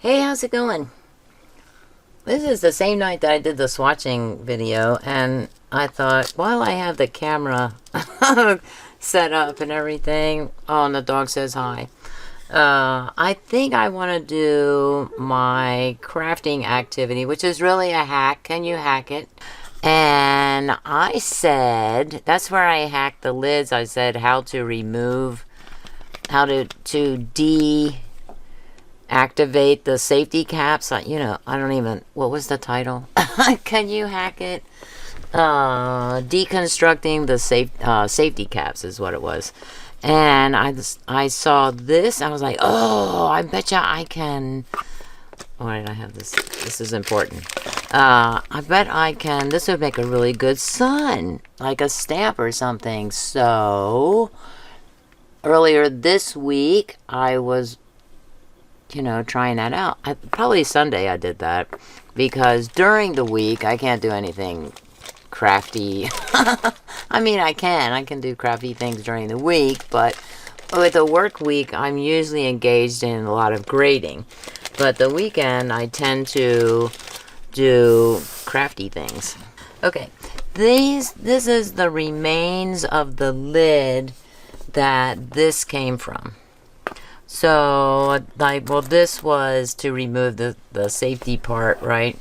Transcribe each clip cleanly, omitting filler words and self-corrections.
Hey, how's it going? This is the same night that I did the swatching video, and I thought, while I have the camera set up and everything, oh, and the dog says hi. I think I want to do my crafting activity, which is really a hack. Can you hack it? And I said, that's where I hacked the lids. I said how to remove, how to activate the safety caps. I don't even, what was the title? Can you hack it? Deconstructing the safety caps is what it was. And I saw this. I was like, oh, I betcha I can. Why did I have this? This is important. I bet I can. This would make a really good sun, like a stamp or something. So earlier this week, I was trying that out. Probably Sunday I did that, because during the week I can't do anything crafty. I mean, I can do crafty things during the week, but with a work week I'm usually engaged in a lot of grading. But the weekend I tend to do crafty things. Okay, this is the remains of the lid that this came from. So, this was to remove the safety part, right?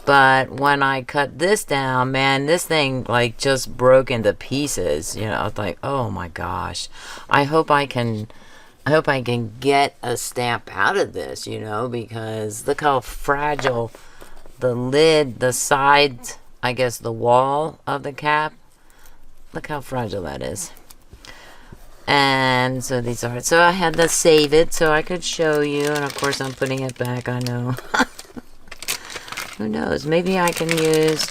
But when I cut this down, man, this thing, just broke into pieces. It's like, oh my gosh. I hope I can get a stamp out of this, because look how fragile the lid, the sides, I guess the wall of the cap. Look how fragile that is. And so these are, so I had to save it so I could show you, and of course I'm putting it back, I know. Who knows, maybe I can use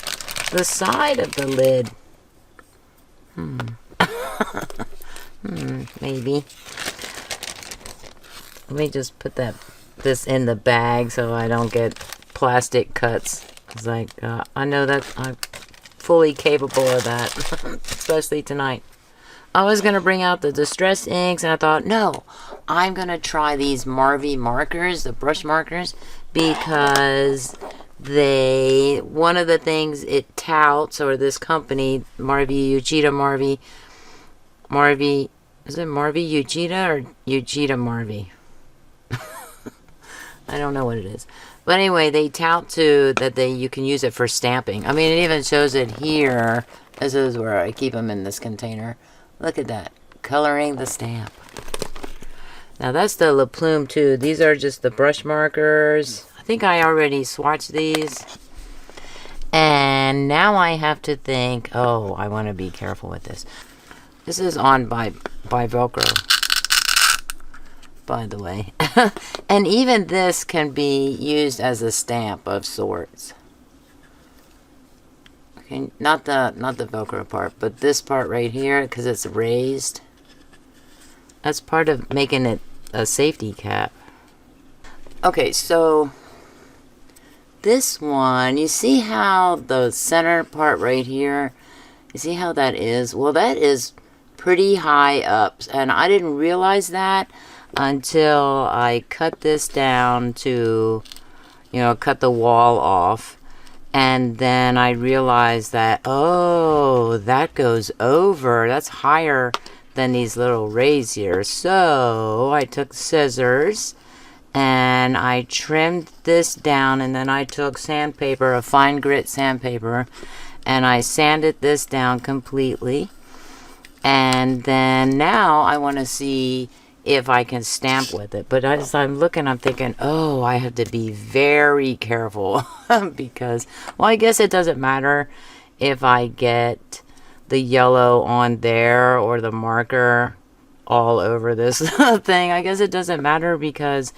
the side of the lid. Maybe. Let me just put this in the bag so I don't get plastic cuts. It's like, I know that I'm fully capable of that, especially tonight. I was going to bring out the distress inks, and I thought, no, I'm going to try these Marvy markers, the brush markers, because one of the things it touts, or this company, Marvy, is it Marvy Uchida or Uchida Marvy? I don't know what it is. But anyway, they tout that you can use it for stamping. I mean, it even shows it here. This is where I keep them in this container. Look at that. Coloring the stamp. Now that's the La Plume too. These are just the brush markers. I think I already swatched these. And now I have to think, oh, I want to be careful with this. This is on by Velcro, by the way. And even this can be used as a stamp of sorts. Okay, not the Velcro part, but this part right here, because it's raised. That's part of making it a safety cap. Okay, so this one, you see how the center part right here, you see how that is? Well, that is pretty high up, and I didn't realize that until I cut this down to, cut the wall off. And then I realized that, oh, that goes over. That's higher than these little rays here. So I took scissors and I trimmed this down, and then I took sandpaper, a fine grit sandpaper, and I sanded this down completely. And then now I want to see if I can stamp with it. But as I'm looking, I'm thinking, oh, I have to be very careful because, well, I guess it doesn't matter if I get the yellow on there or the marker all over this thing. I guess it doesn't matter, because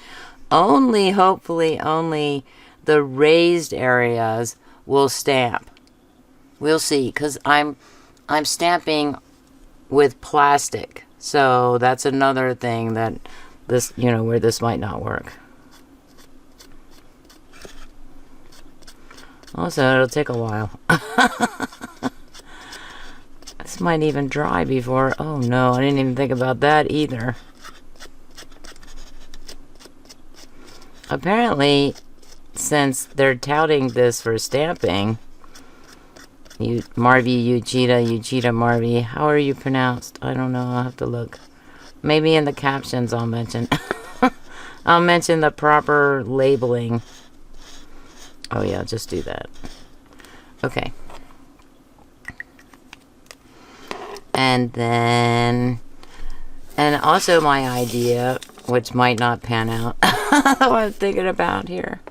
hopefully only the raised areas will stamp. We'll see, because I'm stamping with plastic. So that's another thing that this, where this might not work. Also, it'll take a while. This might even dry before. Oh no, I didn't even think about that either. apparently, since they're touting this for stamping, Marvy, Uchida Marvy, how are you pronounced? I don't know, I'll have to look. Maybe in the captions I'll mention. I'll mention the proper labeling. Oh yeah, just do that. Okay. And then, and also my idea, which might not pan out, what I'm thinking about here.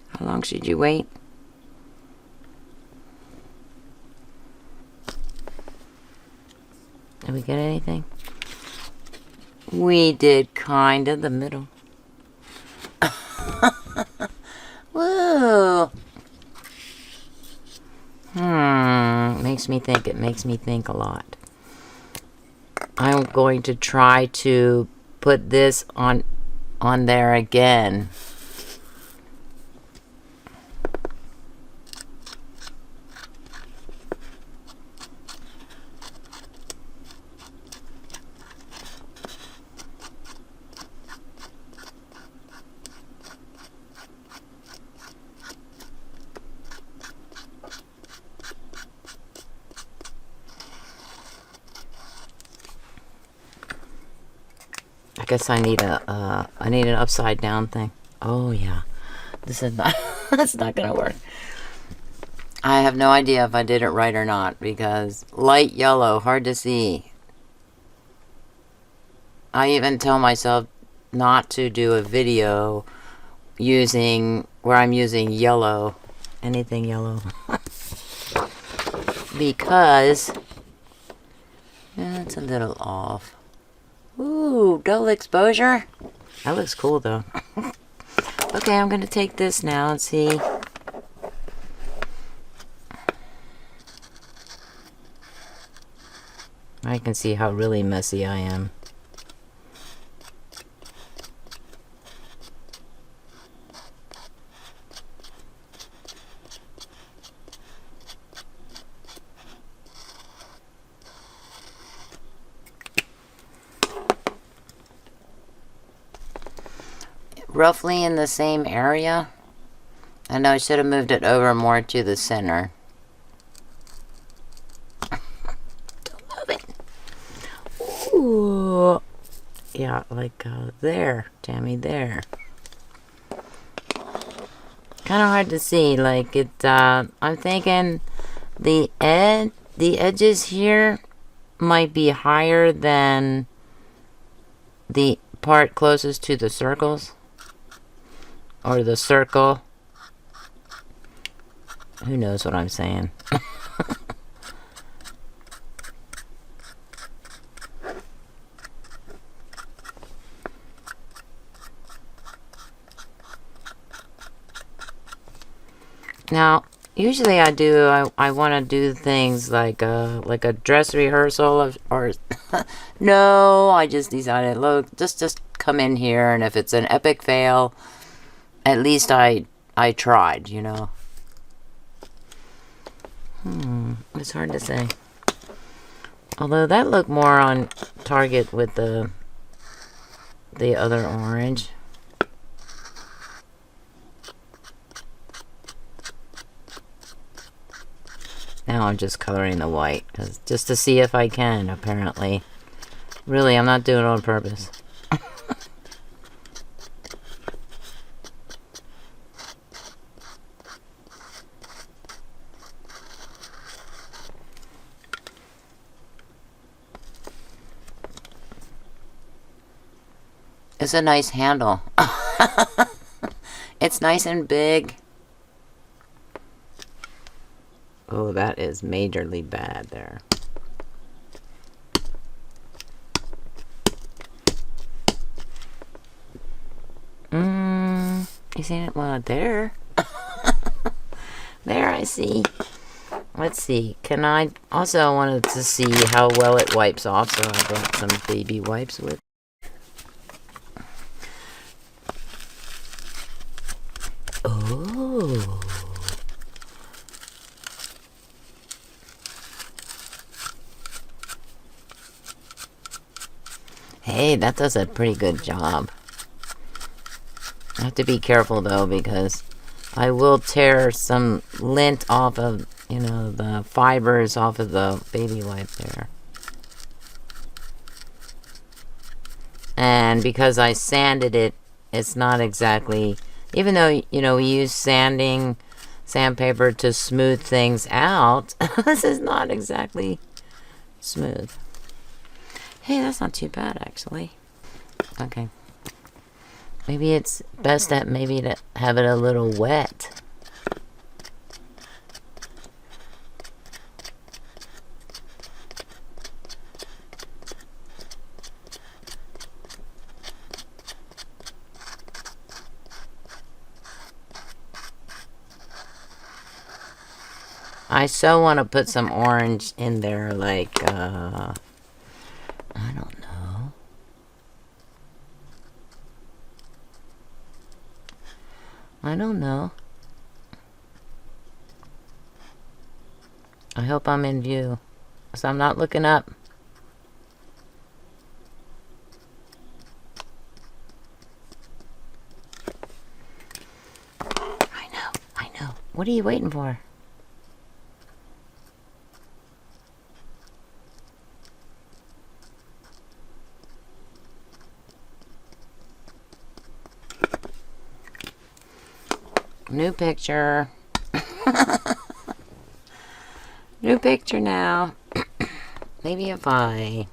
How long should you wait? Did we get anything? We did kind of the middle. Whoa. Makes me think. It makes me think a lot. I'm going to try to put this on there again. I guess I need an upside down thing. Oh yeah, this is not. That's not gonna work. I have no idea if I did it right or not because light yellow, hard to see. I even tell myself not to do a video where I'm using yellow, anything yellow, because it's a little off. Ooh, double exposure. That looks cool though. Okay, I'm gonna take this now and see. I can see how really messy I am. Roughly in the same area. I know I should have moved it over more to the center. Don't move it. Ooh. Yeah, like there, Tammy, there. Kind of hard to see. Like it. I'm thinking the edges here might be higher than the part closest to the circles. Or the circle. Who knows what I'm saying? Now, usually I want to do things like a dress rehearsal or no, I just decided, look, just come in here, and if it's an epic fail, at least I tried, you know. It's hard to say. Although that looked more on target with the other orange. Now I'm just coloring the white, just to see if I can, apparently. Really, I'm not doing it on purpose. It's a nice handle. It's nice and big. Oh, that is majorly bad there. You seen it? Well, there. There, I see. Let's see. Can I also wanted to see how well it wipes off, so I brought some baby wipes with. Oh. Hey, that does a pretty good job. I have to be careful though, because I will tear some lint off of, you know, the fibers off of the baby wipe there. And because I sanded it, it's not exactly, even though, you know, we use sandpaper to smooth things out, this is not exactly smooth. Hey, that's not too bad, actually. Okay. Maybe it's best that maybe to have it a little wet. I so want to put some orange in there, like, I don't know. I don't know. I hope I'm in view, so I'm not looking up. I know. What are you waiting for? New picture. New picture now. Maybe if I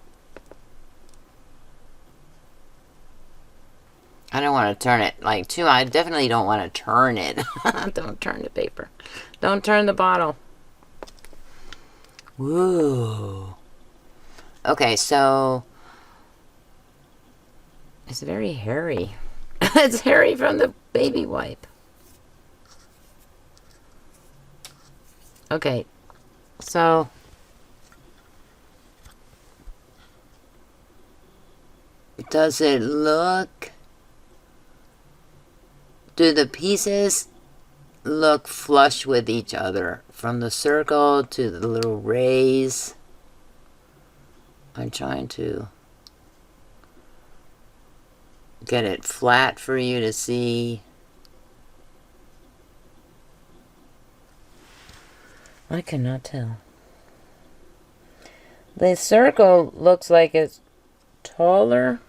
don't want to turn it like too. I definitely don't want to turn it. Don't turn the paper. Don't turn the bottle. Woo. Okay, so it's very hairy. It's hairy from the baby wipe. Okay, so does it look, do the pieces look flush with each other from the circle to the little rays? I'm trying to get it flat for you to see. I cannot tell. The circle looks like it's taller.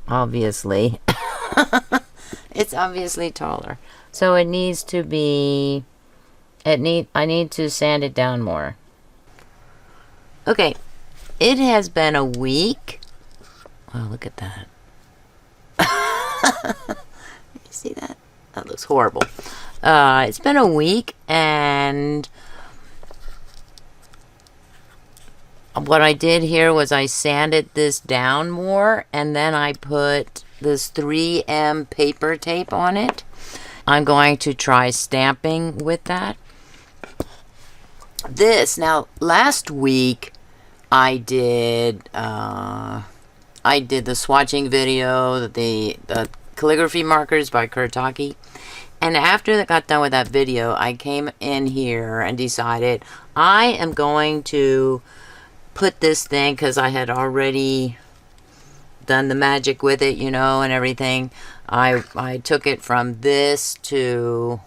Obviously. It's obviously taller. So it needs to be, I need to sand it down more. Okay. It has been a week. Oh, look at that. You see that? That looks horrible. It's been a week, and what I did here was I sanded this down more, and then I put this 3M paper tape on it. I'm going to try stamping with that. Now last week I did the swatching video, the calligraphy markers by Kurtaki. And after I got done with that video, I came in here and decided I am going to put this thing, because I had already done the magic with it, you know, and everything. I took it from this to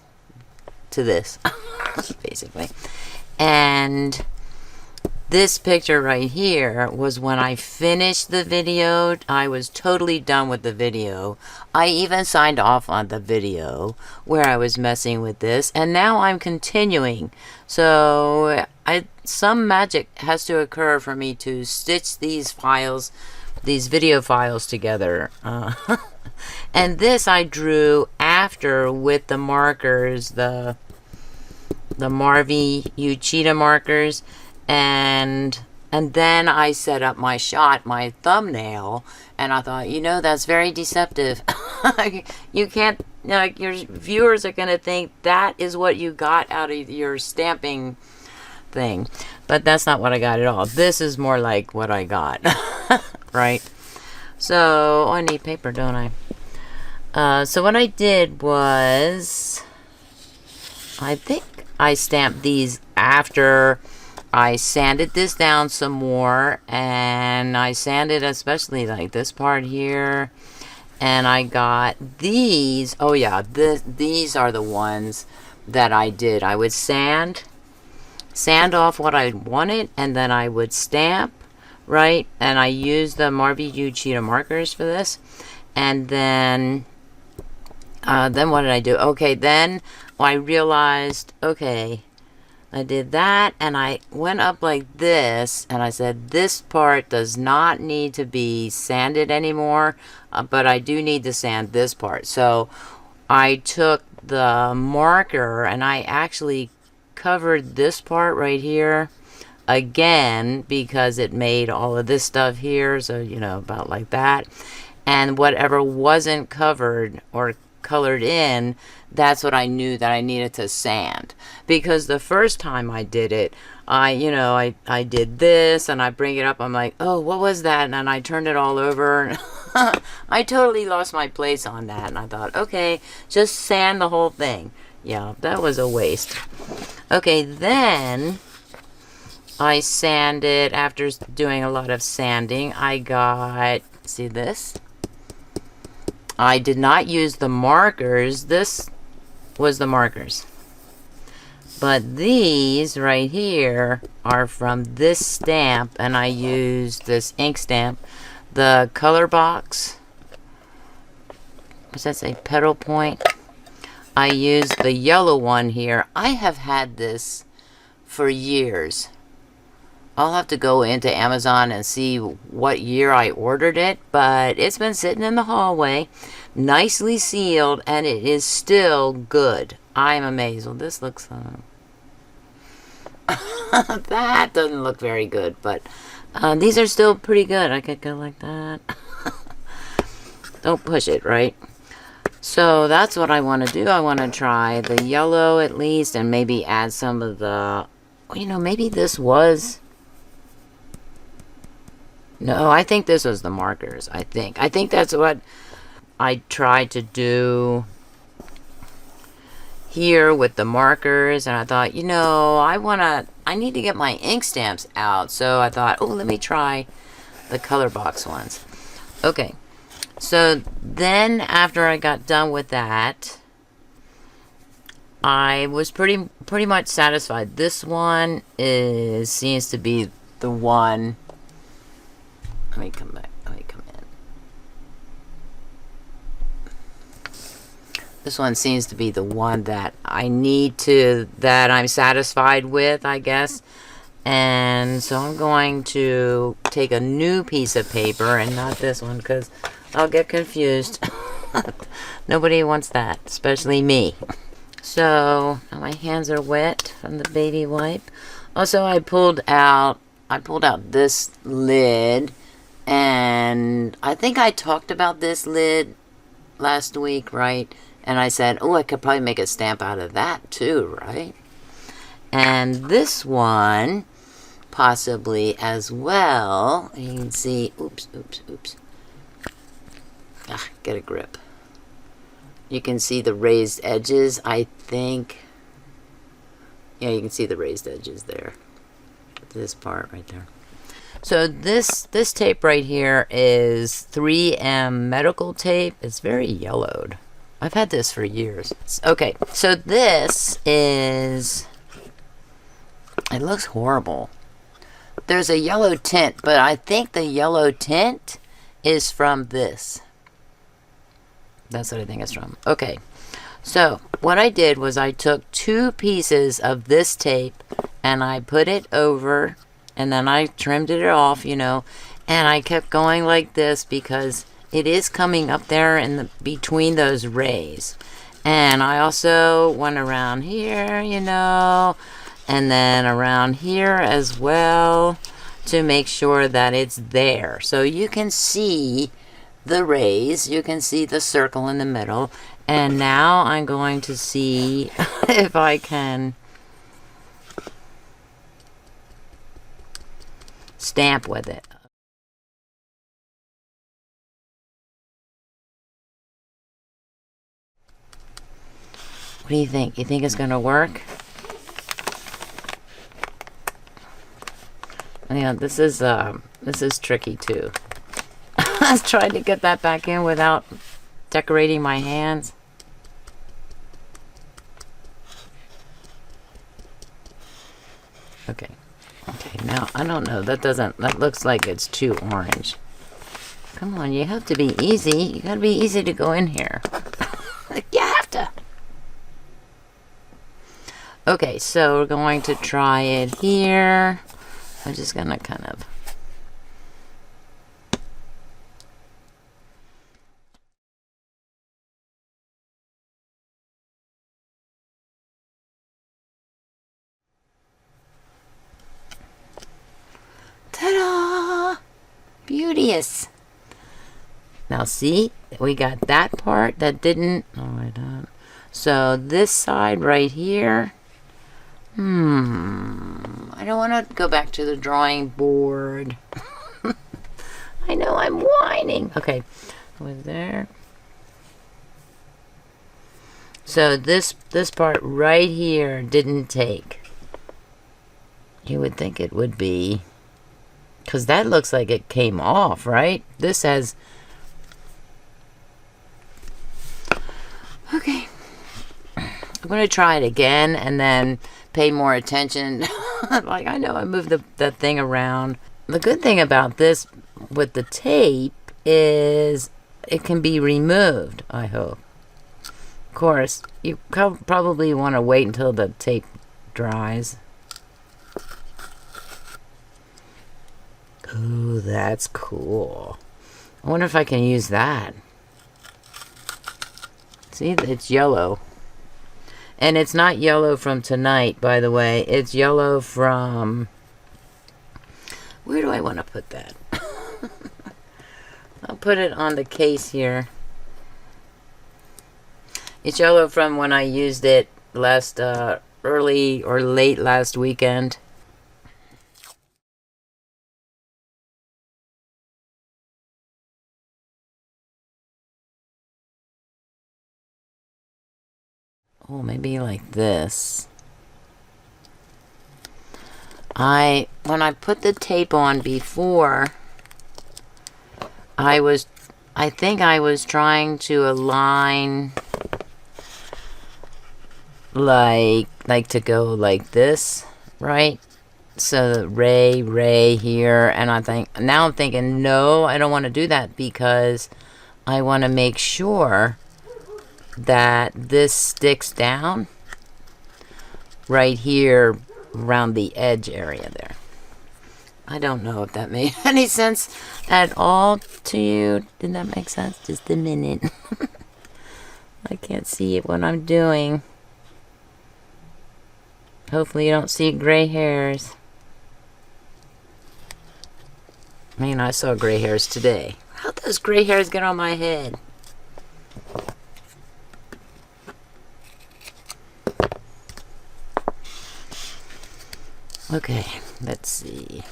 this, basically. And this picture right here was when I finished the video. I was totally done with the video. I even signed off on the video where I was messing with this, and now I'm continuing. So some magic has to occur for me to stitch these files, these video files together. And this I drew after with the markers, the Marvy Uchida markers. And then I set up my shot, my thumbnail, and I thought, you know, that's very deceptive. You can't, like, your viewers are going to think that is what you got out of your stamping thing. But that's not what I got at all. This is more like what I got, right? So, I need paper, don't I? So what I did was, I think I stamped these after I sanded this down some more, and I sanded especially like this part here. And I got these. Oh yeah, these are the ones that I did. I would sand off what I wanted, and then I would stamp, right? And I used the Marvy cheetah markers for this. And then what did I do? Okay, then I realized, okay, I did that, and I went up like this, and I said, this part does not need to be sanded anymore, but I do need to sand this part. So I took the marker, and I actually covered this part right here again, because it made all of this stuff here, so, you know, about like that. And whatever wasn't covered or colored in, that's what I knew that I needed to sand. Because the first time I did it, I did this, and I bring it up, I'm like, oh, what was that? And then I turned it all over. I totally lost my place on that, and I thought, okay, just sand the whole thing. Yeah, that was a waste. Okay, then I sanded, after doing a lot of sanding, I got, see this? I did not use the markers. This was the markers. But these right here are from this stamp, and I used this ink stamp. The color box. What's that say? Petal point. I used the yellow one here. I have had this for years. I'll have to go into Amazon and see what year I ordered it, but it's been sitting in the hallway, nicely sealed, and it is still good. I'm amazed. Well, this looks... that doesn't look very good, but these are still pretty good. I could go like that. Don't push it, right? So that's what I want to do. I want to try the yellow at least, and maybe add some of the... You know, maybe this was... No, I think this was the markers, I think. I think that's what I tried to do here with the markers. And I thought, you know, I need to get my ink stamps out. So I thought, oh, let me try the color box ones. Okay. So then after I got done with that, I was pretty much satisfied. This one seems to be the one... Let me come back. Let me come in. This one seems to be the one that I need to, that I'm satisfied with, I guess. And so I'm going to take a new piece of paper and not this one, because I'll get confused. Nobody wants that, especially me. So now my hands are wet from the baby wipe. Also, I pulled out this lid. And I think I talked about this lid last week, right? And I said, oh, I could probably make a stamp out of that too, right? And this one, possibly as well. You can see, oops. Get a grip. You can see the raised edges, I think. Yeah, you can see the raised edges there. This part right there. So this tape right here is 3M medical tape. It's very yellowed. I've had this for years. Okay, so this is... It looks horrible. There's a yellow tint, but I think the yellow tint is from this. That's what I think it's from. Okay, so what I did was I took 2 pieces of this tape and I put it over... And then I trimmed it off, you know, and I kept going like this because it is coming up there in between those rays. And I also went around here, you know, and then around here as well to make sure that it's there. So you can see the rays, you can see the circle in the middle. And now I'm going to see if I can stamp with it. What do you think? You think it's gonna work? Yeah, this is tricky too. I was trying to get that back in without decorating my hands. Okay. Okay, now I don't know. That looks like it's too orange. Come on, you have to be easy. You gotta be easy to go in here. You have to. Okay, so we're going to try it here. I'm just gonna kind of. Ta-da! Beauteous. Now see, we got that part that didn't. Oh, wait on. So this side right here. I don't want to go back to the drawing board. I know I'm whining. Okay, was there? So this part right here didn't take. You would think it would be, because that looks like it came off, right? This has. Okay. I'm going to try it again and then pay more attention. Like, I know I moved the thing around. The good thing about this with the tape is it can be removed, I hope. Of course, you probably want to wait until the tape dries. Ooh, that's cool. I wonder if I can use that. See, it's yellow. And it's not yellow from tonight, by the way. It's yellow from... Where do I want to put that? I'll put it on the case here. It's yellow from when I used it last early or late last weekend. Oh, maybe like this. When I put the tape on before, I think I was trying to align like to go like this, right? So the ray here, and now I'm thinking, no, I don't want to do that because I want to make sure that this sticks down right here around the edge area there. I don't know if that made any sense at all to you. Did that make sense? Just a minute. I can't see it what I'm doing. Hopefully you don't see gray hairs. I mean, I saw gray hairs today. How'd those gray hairs get on my head? Okay, let's see.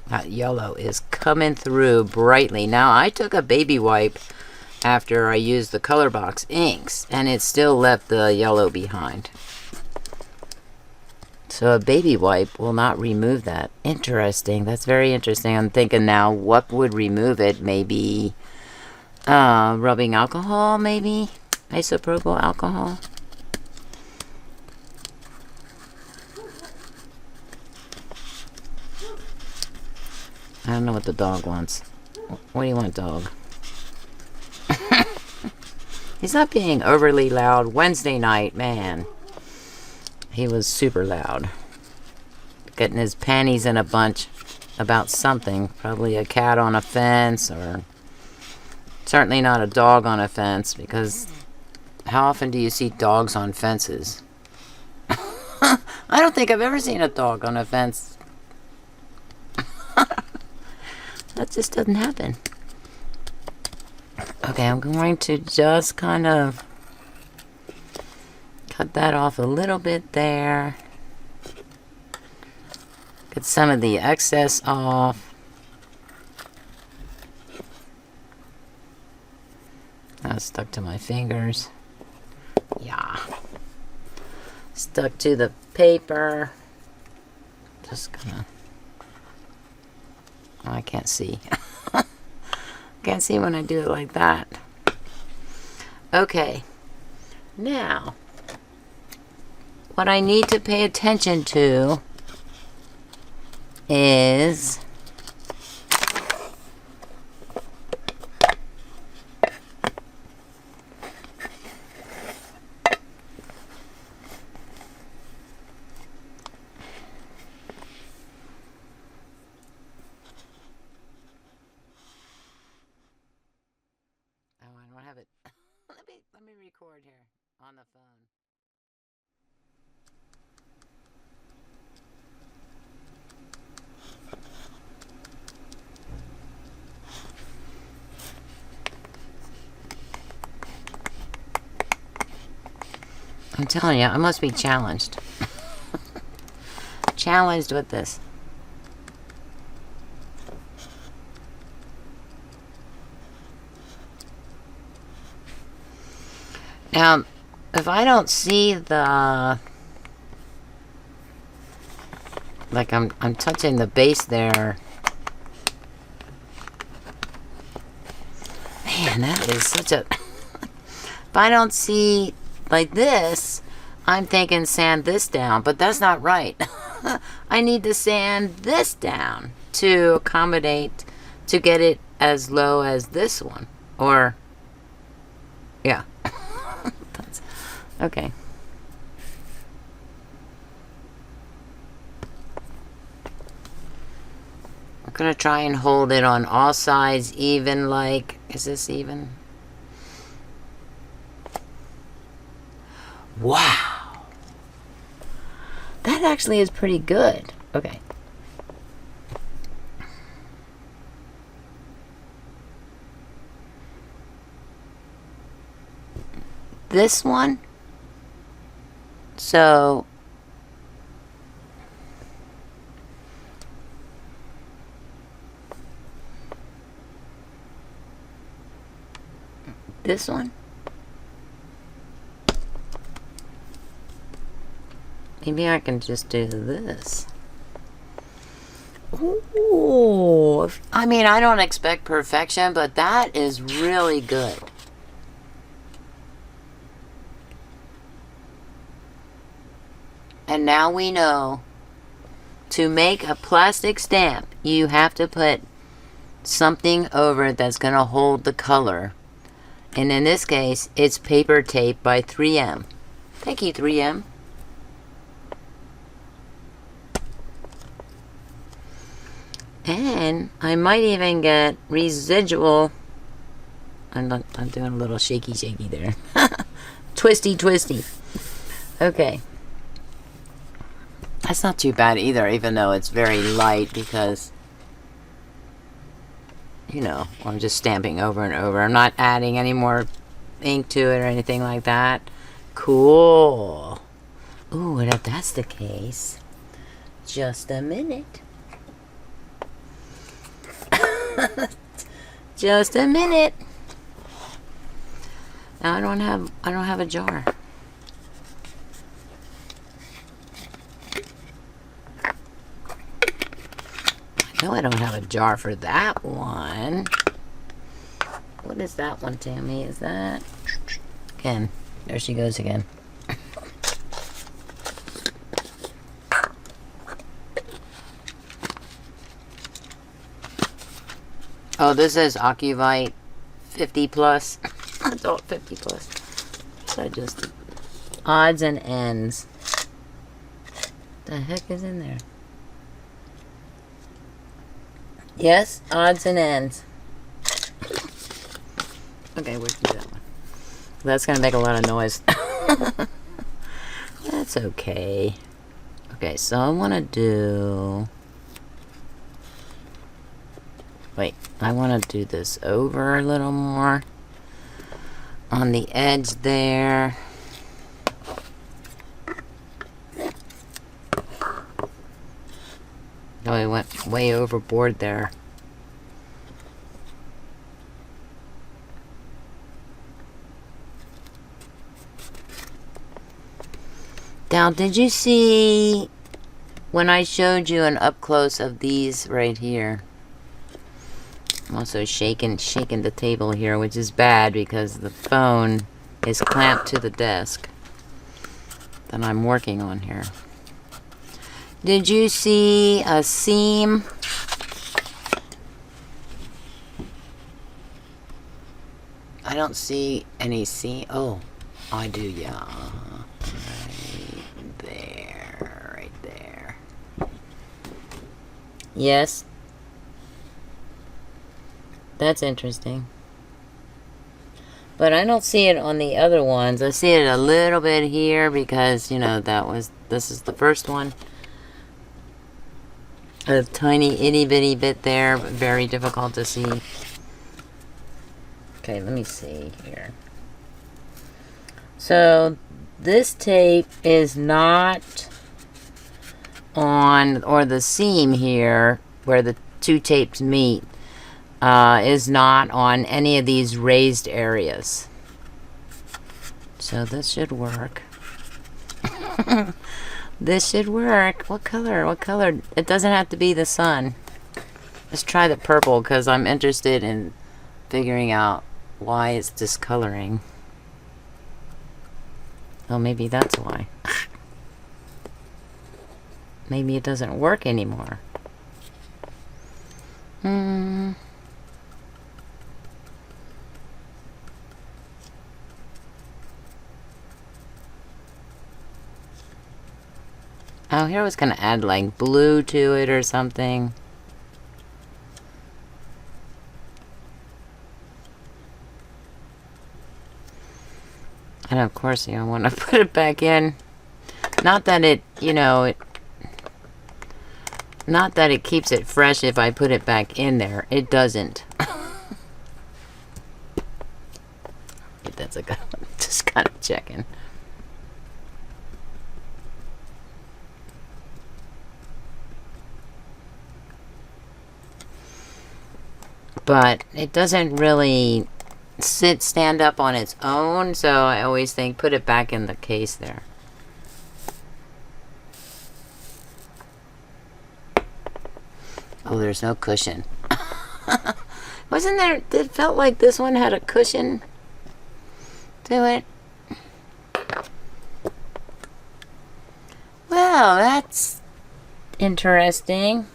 That yellow is coming through brightly. Now, I took a baby wipe after I used the Color Box inks, and it still left the yellow behind. So a baby wipe will not remove that. Interesting. That's very interesting. I'm thinking now, what would remove it? Maybe rubbing alcohol, maybe? Isopropyl alcohol? I don't know what the dog wants. What do you want, dog? He's not being overly loud. Wednesday night, man. He was super loud. Getting his panties in a bunch about something. Probably a cat on a fence, or certainly not a dog on a fence, because how often do you see dogs on fences? I don't think I've ever seen a dog on a fence. That just doesn't happen. Okay, I'm going to just kind of cut that off a little bit there. Get some of the excess off. That's stuck to my fingers. Yeah. Stuck to the paper. Just gonna... Oh, I can't see. Can't see when I do it like that. Okay. Now, what I need to pay attention to is... I don't have it. let me record here on the phone. I'm telling you, I must be challenged. Challenged with this. Now, if I don't see the... Like, I'm touching the base there. Man, that is such a... If I don't see like this, I'm thinking sand this down, but that's not right. I need to sand this down to accommodate, to get it as low as this one. Or, yeah. That's, okay. I'm gonna try and hold it on all sides even, like, is this even? Wow. That actually is pretty good. Okay. This one. So this one. Maybe I can just do this. Ooh. I mean, I don't expect perfection, but that is really good. And now we know to make a plastic stamp, you have to put something over it that's going to hold the color. And in this case, it's paper tape by 3M. Thank you, 3M. And I might even get residual. I'm doing a little shaky there. Twisty. Okay. That's not too bad either, even though it's very light, because, you know, I'm just stamping over and over. I'm not adding any more ink to it or anything like that. Cool. Ooh, and if that's the case, just a minute. Just a minute. Now I don't have a jar. No, I don't have a jar for that one. What is that one, Tammy? Is that... Again, there she goes again. Oh, this is Ocuvite 50 plus. Adult 50 plus. So I just... Odds and ends. What the heck is in there? Yes, odds and ends. Okay, we can do that one. That's gonna make a lot of noise. That's okay. Okay, so I want to do... Wait, I want to do this over a little more. On the edge there. Oh, I went way overboard there. Now, did you see when I showed you an up close of these right here, I'm also shaking the table here, which is bad because the phone is clamped to the desk that I'm working on here. Did you see a seam? I don't see any seam. Oh, I do, yeah. Right there, right there. Yes. That's interesting. But I don't see it on the other ones. I see it a little bit here because, you know, this is the first one. A tiny itty bitty bit there, but very difficult to see. Okay, let me see here. So this tape is not on, or the seam here where the two tapes meet is not on any of these raised areas. So this should work. This should work. What color? What color? It doesn't have to be the sun. Let's try the purple because I'm interested in figuring out why it's discoloring. Oh, maybe that's why. Maybe it doesn't work anymore. Oh, here I was going to add like blue to it or something. And of course, you want to put it back in. Not that it, you know, not that it keeps it fresh if I put it back in there. It doesn't. That's a good one. Just kind of checking. But it doesn't really stand up on its own, so I always think put it back in the case there. Oh, there's no cushion. Wasn't there, it felt like this one had a cushion to it. Well, that's interesting.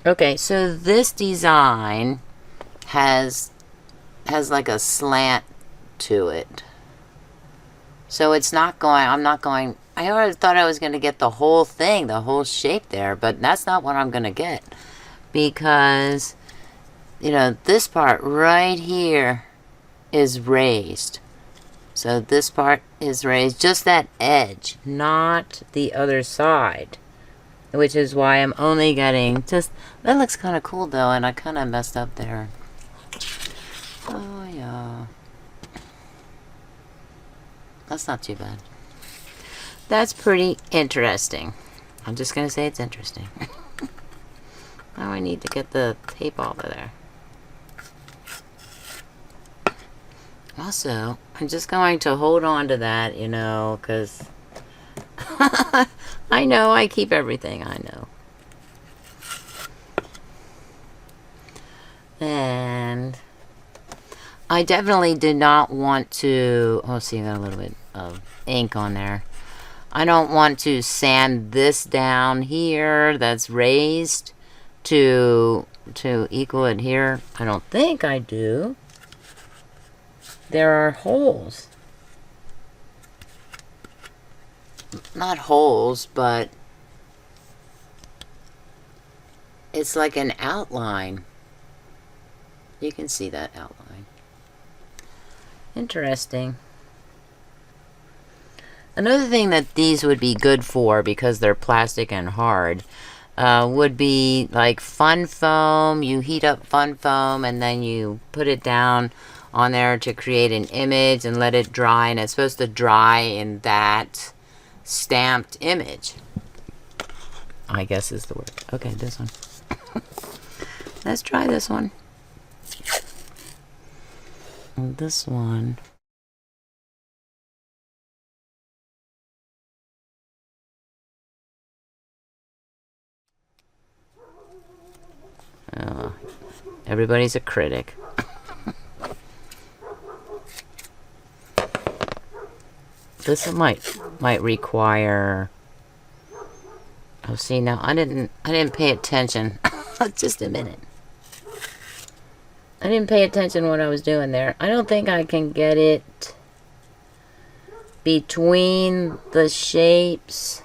Okay, so this design has like a slant to it. So it's not going, I'm not going, I always thought I was going to get the whole thing, the whole shape there, but that's not what I'm going to get. Because, you know, this part right here is raised. So this part is raised, just that edge, not the other side. Which is why I'm only getting just, that looks kind of cool though, and I kind of messed up there. Oh yeah. That's not too bad. That's pretty interesting. I'm just going to say it's interesting. Now I need to get the tape off of there. Also, I'm just going to hold on to that, you know, because I know I keep everything, I know. And I definitely did not want to, oh, see, I got a little bit of ink on there. I don't want to sand this down here that's raised to equal it here. I don't think I do. There are holes. Not holes, but it's like an outline. You can see that outline. Interesting. Another thing that these would be good for, because they're plastic and hard, would be like fun foam. You heat up fun foam and then you put it down on there to create an image and let it dry, and it's supposed to dry in that stamped image, I guess is the word. Okay, this one. Let's try this one. And this one. Everybody's a critic. This might require. Oh, see, now I didn't pay attention. Just a minute. I didn't pay attention what I was doing there. I don't think I can get it between the shapes.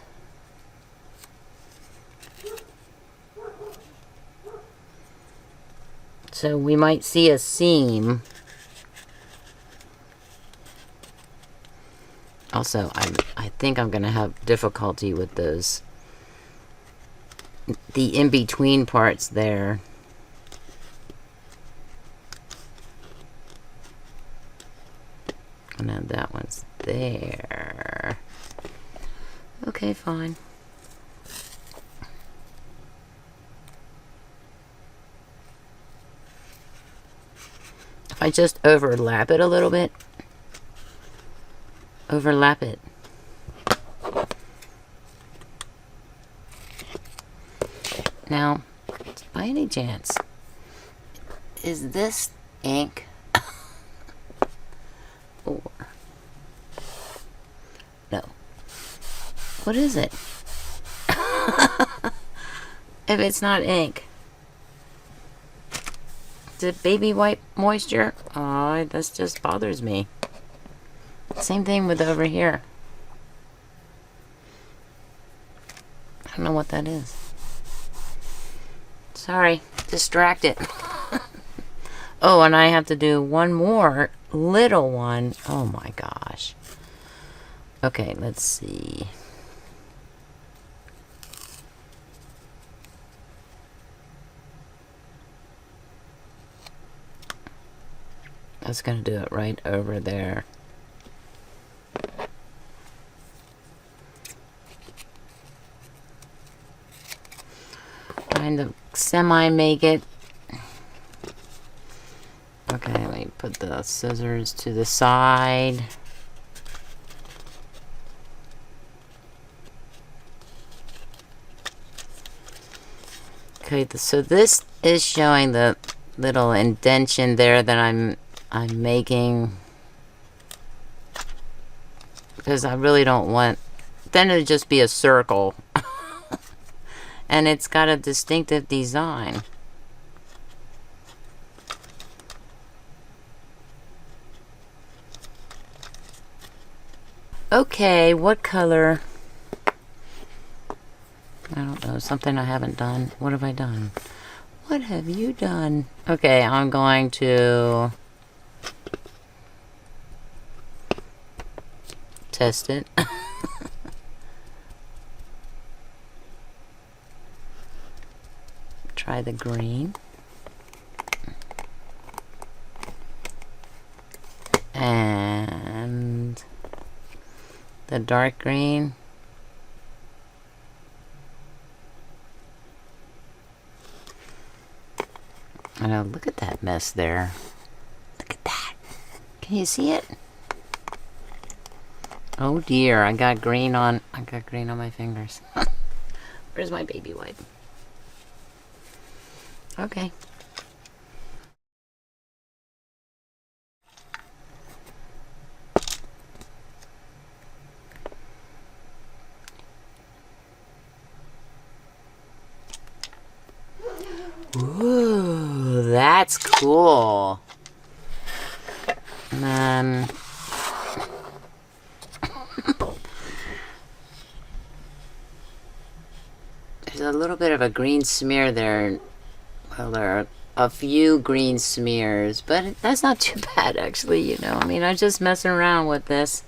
So we might see a seam. Also, I think I'm gonna have difficulty with those, the in-between parts there. And then that one's there. Okay, fine. If I just overlap it a little bit. Overlap it. Now, by any chance, is this ink? Or no? What is it? If it's not ink, is it baby wipe moisture? Oh, this just bothers me. Same thing with over here. I don't know what that is. Sorry, distracted. Oh, and I have to do one more little one. Oh my gosh. Okay, let's see. I was gonna do it right over there. Trying to semi-make it. Okay, let me put the scissors to the side. Okay, so this is showing the little indentation there that I'm making, because I really don't want then it'd just be a circle. And it's got a distinctive design. Okay, what color? I don't know, something I haven't done. What have I done? What have you done? Okay, I'm going to test it. Try the green. And the dark green. Oh, look at that mess there. Look at that. Can you see it? Oh dear, I got green on my fingers. Where's my baby wipe? Okay. Ooh, that's cool. And then there's a little bit of a green smear there. Well, there are a few green smears, but that's not too bad, actually, you know. I mean, I'm just messing around with this.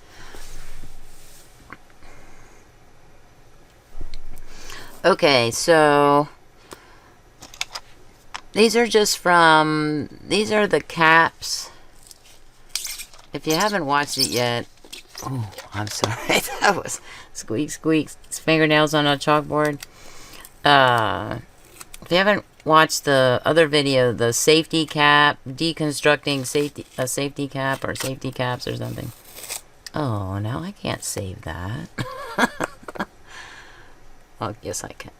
Okay, so these are just from, these are the caps. If you haven't watched it yet, oh, I'm sorry, that was squeak, squeak, fingernails on a chalkboard. If you haven't watched the other video, the safety cap, deconstructing a safety cap or safety caps or something. Oh, now I can't save that. Oh, yes I can.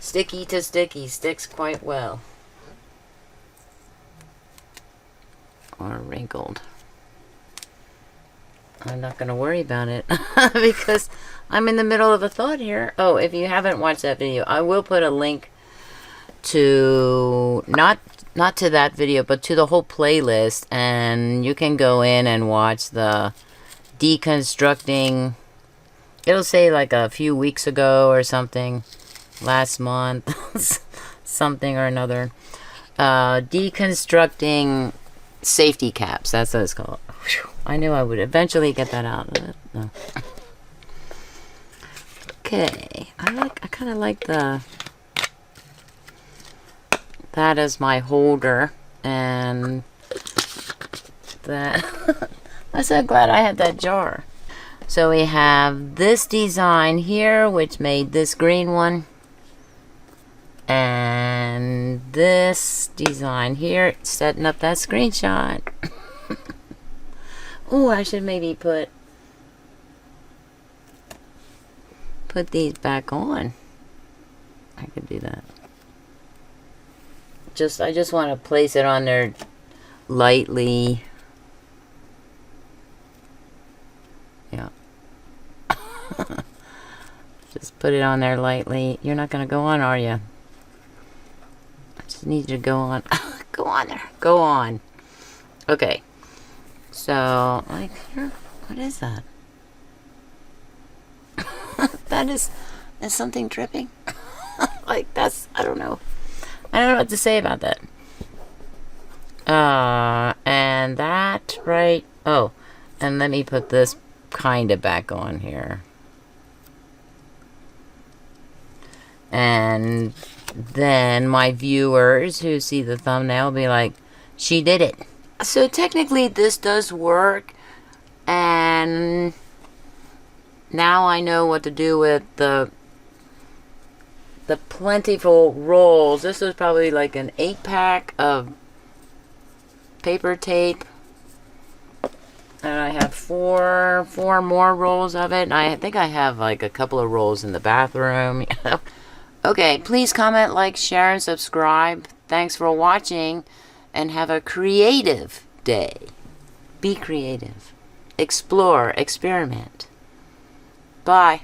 Sticky to sticky, sticks quite well. Or wrinkled. I'm not going to worry about it because I'm in the middle of a thought here. Oh, if you haven't watched that video, I will put a link to, not to that video, but to the whole playlist, and you can go in and watch the deconstructing. It'll say like a few weeks ago or something, last month, something or another. Deconstructing safety caps, that's what it's called. I knew I would eventually get that out. No. Okay, I kind of like that as my holder, and that I'm so glad I had that jar. So we have this design here, which made this green one, and this design here, setting up that screenshot. Oh, I should maybe put these back on. I could do that. I just want to place it on there lightly. Yeah. Just put it on there lightly. You're not going to go on, are you? I just need you to go on. Go on there. Go on. Okay. So, like, here, what is that? That is something dripping? Like, that's, I don't know. I don't know what to say about that. And that, right? Oh, and let me put this kind of back on here. And then my viewers who see the thumbnail will be like, she did it. So technically this does work, and now I know what to do with the plentiful rolls. This was probably like an 8-pack of paper tape, and I have four more rolls of it, and I think I have like a couple of rolls in the bathroom. Okay, please comment, like, share, and subscribe. Thanks for watching, and have a creative day. Be creative. Explore. Experiment. Bye.